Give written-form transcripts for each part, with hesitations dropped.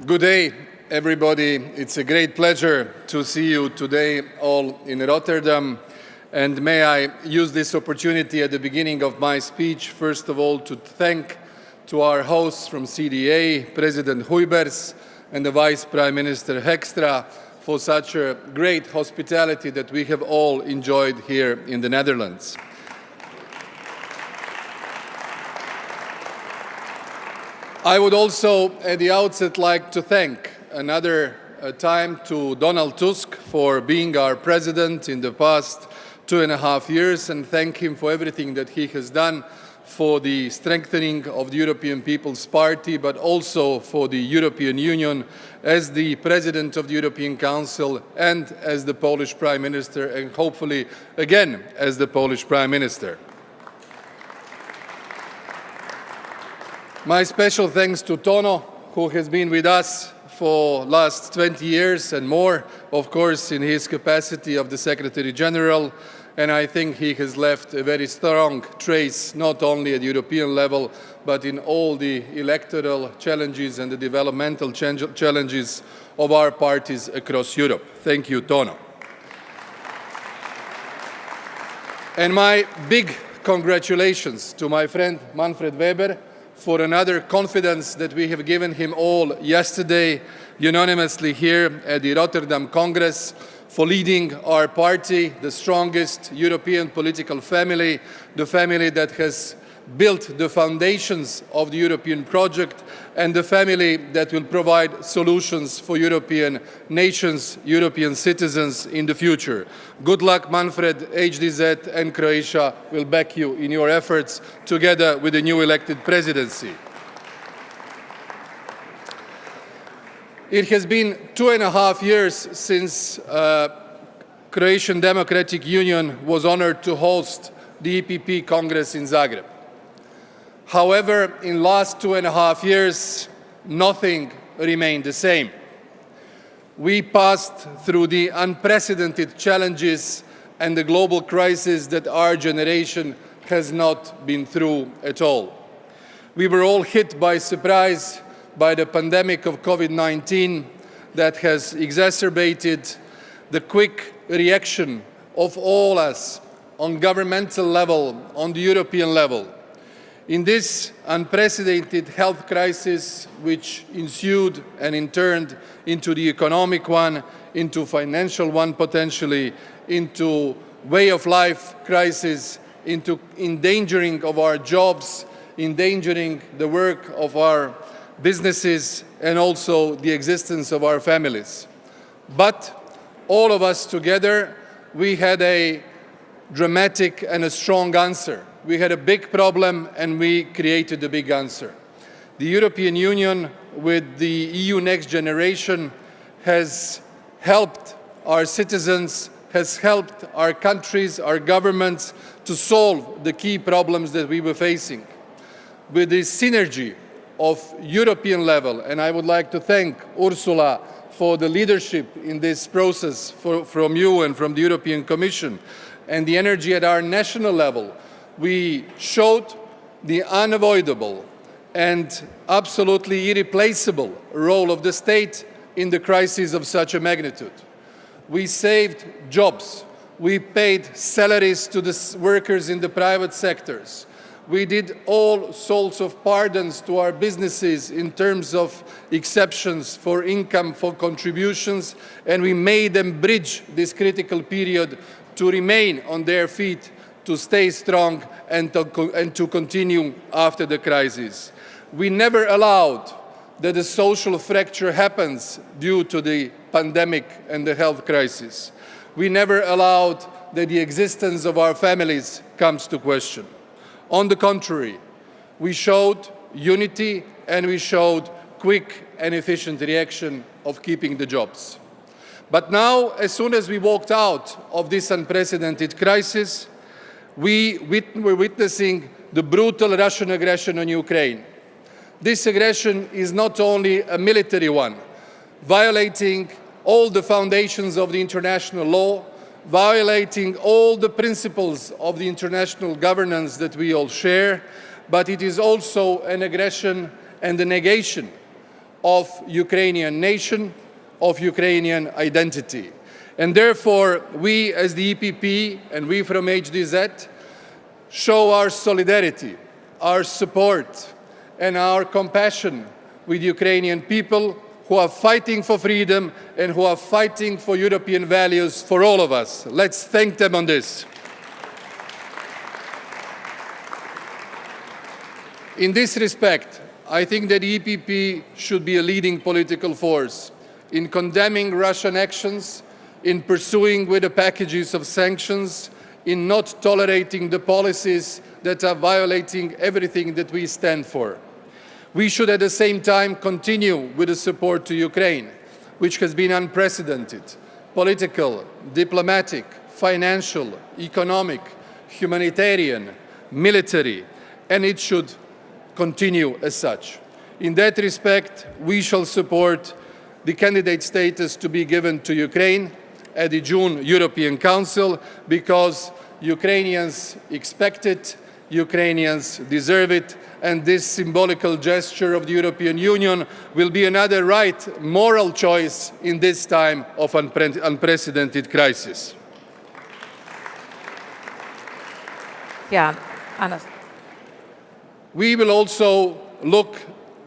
Good day, everybody. It's a great pleasure to see you today all in Rotterdamu. And may I use this opportunity at the beginning of my speech, first of all, to thank to our hosts from CDA, President Huybers and the Vice Prime Minister Hekstra, for such a great hospitality that we have all enjoyed here in the Netherlands. I would also, at the outset, like to thank another time to Donald Tusk for being our president in the past 2.5 years, and thank him for everything that he has done for the strengthening of the European People's Party, but also for the European Union as the President of the European Council and as the Polish Prime Minister, and hopefully again as the Polish Prime Minister. My special thanks to Tono, who has been with us for the last 20 years and more, of course, in his capacity of the Secretary General. And I think he has left a very strong trace, not only at European level, but in all the electoral challenges and the developmental challenges of our parties across Europe. Thank you, Tono. And my big congratulations to my friend Manfred Weber for another confidence that we have given him all yesterday, unanimously here at the Rotterdamu Congress, for leading our party, the strongest European political family, the family that has built the foundations of the European project, and the family that will provide solutions for European nations, European citizens in the future. Good luck, Manfred. HDZ and Croatia will back you in your efforts together with the new elected presidency. It has been 2.5 years since Croatian Democratic Union was honored to host the EPP Congress in Zagreb. However, in the last 2.5 years, nothing remained the same. We passed through the unprecedented challenges and the global crisis that our generation has not been through at all. We were all hit by surprise by the pandemic of COVID-19 that has exacerbated the quick reaction of all us on governmental level, on the European level. In this unprecedented health crisis, which ensued and turned into the economic one, into financial one potentially, into way of life crisis, into endangering of our jobs, endangering the work of our businesses, and also the existence of our families. But all of us together, we had a dramatic and a strong answer. We had a big problem and we created a big answer. The European Union with the EU Next Generation has helped our citizens, has helped our countries, our governments to solve the key problems that we were facing. With the synergy of European level, and I would like to thank Ursula for the leadership in this process from you and from the European Commission, and the energy at our national level, we showed the unavoidable and absolutely irreplaceable role of the state in the crisis of such a magnitude. We saved jobs. We paid salaries to the workers in the private sectors. We did all sorts of pardons to our businesses in terms of exceptions for income, for contributions, and we made them bridge this critical period to remain on their feet, to stay strong and to continue after the crisis. We never allowed that a social fracture happens due to the pandemic and the health crisis. We never allowed that the existence of our families comes to question. On the contrary, we showed unity and we showed quick and efficient reaction of keeping the jobs. But now, as soon as we walked out of this unprecedented crisis, we were witnessing the brutal Russian aggression on Ukraine. This aggression is not only a military one, violating all the foundations of the international law, violating all the principles of the international governance that we all share, but it is also an aggression and the negation of Ukrainian nation, of Ukrainian identity. And therefore, we as the EPP and we from HDZ show our solidarity, our support, and our compassion with Ukrainian people who are fighting for freedom and who are fighting for European values for all of us. Let's thank them on this. In this respect, I think that the EPP should be a leading political force in condemning Russian actions, in pursuing with the packages of sanctions, in not tolerating the policies that are violating everything that we stand for. We should at the same time continue with the support to Ukraine, which has been unprecedented, political, diplomatic, financial, economic, humanitarian, military, and it should continue as such. In that respect, we shall support the candidate status to be given to Ukraine at the June European Council because Ukrainians expect it, Ukrainians deserve it, and this symbolical gesture of the European Union will be another right moral choice in this time of unprecedented crisis. Yeah, Anna. We will also look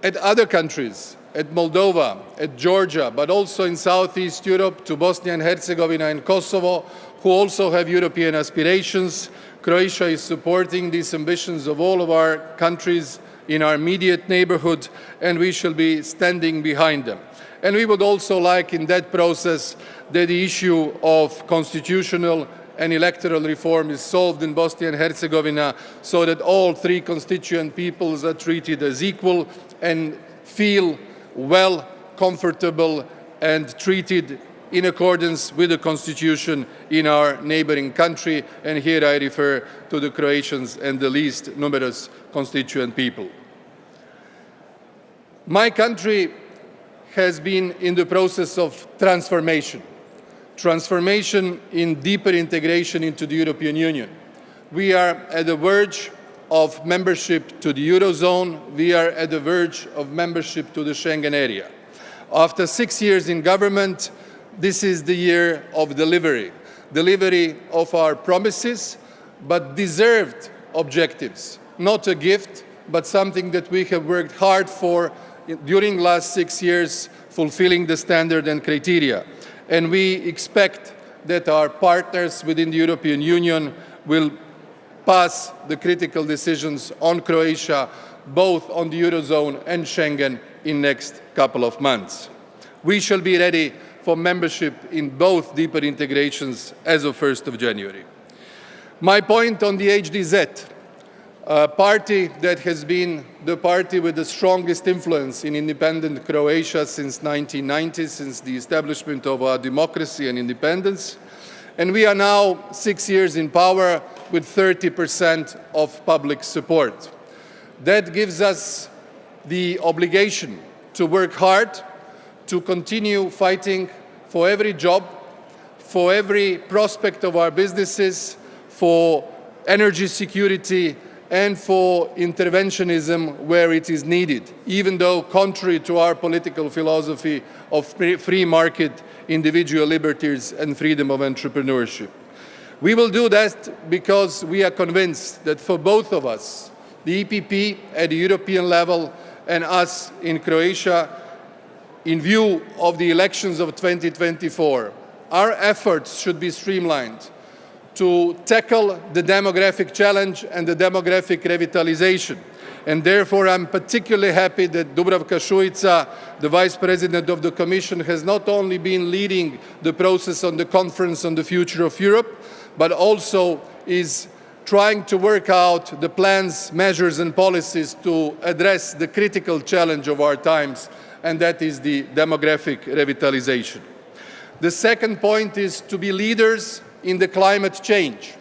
at other countries, at Moldova, at Georgia, but also in Southeast Europe to Bosnia and Herzegovina and Kosovo, who also have European aspirations. Croatia is supporting these ambitions of all of our countries in our immediate neighborhood, and we shall be standing behind them. And we would also like in that process that the issue of constitutional and electoral reform is solved in Bosnia and Herzegovina so that all three constituent peoples are treated as equal and feel well, comfortable, and treated in accordance with the constitution in our neighboring country, and here I refer to the Croatians and the least numerous constituent people. My country has been in the process of transformation in deeper integration into the European Union. We are at the verge of membership to the Eurozone. We are at the verge of membership to the Schengen area. After 6 years in government, this is the year of delivery of our promises, but deserved objectives, not a gift, but something that we have worked hard for during the last 6 years, fulfilling the standard and criteria. And we expect that our partners within the European Union will pass the critical decisions on Croatia, both on the Eurozone and Schengen, in the next couple of months. We shall be ready for membership in both deeper integrations as of 1st of January. My point on the HDZ, a party that has been the party with the strongest influence in independent Croatia since 1990, since the establishment of our democracy and independence. And we are now 6 years in power with 30% of public support. That gives us the obligation to work hard, to continue fighting for every job, for every prospect of our businesses, for energy security, and for interventionism where it is needed, even though contrary to our political philosophy of free market, individual liberties, and freedom of entrepreneurship. We will do that because we are convinced that for both of us, the EPP at the European level and us in Croatia, in view of the elections of 2024, our efforts should be streamlined to tackle the demographic challenge and the demographic revitalization. And therefore, I'm particularly happy that Dubravka Šuica, the Vice President of the Commission, has not only been leading the process on the Conference on the Future of Europe, but also is trying to work out the plans, measures, and policies to address the critical challenge of our times, and that is the demographic revitalization. The second point is to be leaders in the climate change.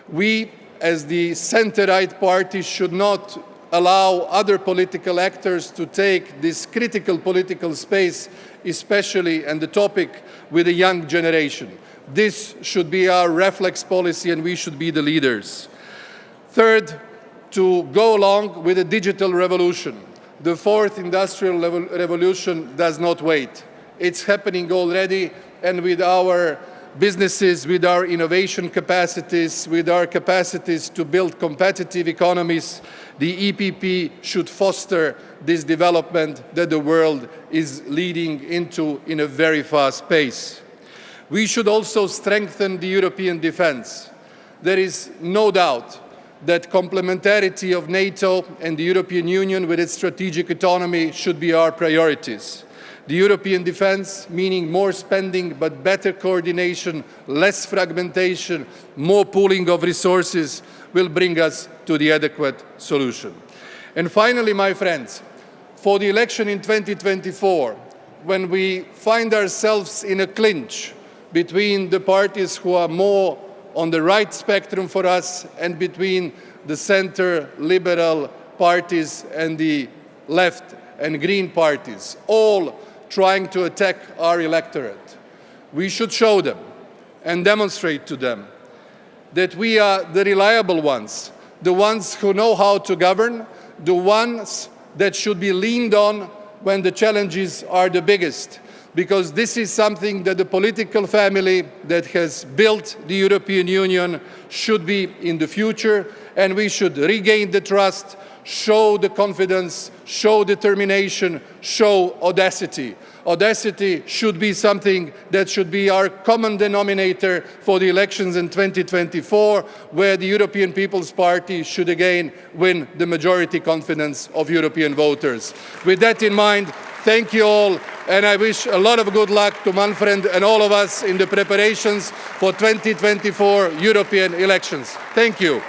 We, as the center-right party, should not allow other political actors to take this critical political space, especially and the topic with the young generation. This should be our reflex policy and we should be the leaders. Third, to go along with the digital revolution. The fourth industrial revolution does not wait. It's happening already, and with our businesses, with our innovation capacities, with our capacities to build competitive economies, the EPP should foster this development that the world is leading into in a very fast pace. We should also strengthen the European defense. There is no doubt that complementarity of NATO and the European Union with its strategic autonomy should be our priorities. The European defense, meaning more spending but better coordination, less fragmentation, more pooling of resources, will bring us to the adequate solution. And finally, my friends, for the election in 2024, when we find ourselves in a clinch between the parties who are more on the right spectrum for us and between the center liberal parties and the left and green parties, all trying to attack our electorate, we should show them and demonstrate to them that we are the reliable ones, the ones who know how to govern, the ones that should be leaned on when the challenges are the biggest. Because this is something that the political family that has built the European Union should be in the future, and we should regain the trust, show the confidence, show determination, show audacity. Audacity should be something that should be our common denominator for the elections in 2024, where the European People's Party should again win the majority confidence of European voters. With that in mind, thank you all, and I wish a lot of good luck to Manfred and all of us in the preparations for 2024 European elections. Thank you.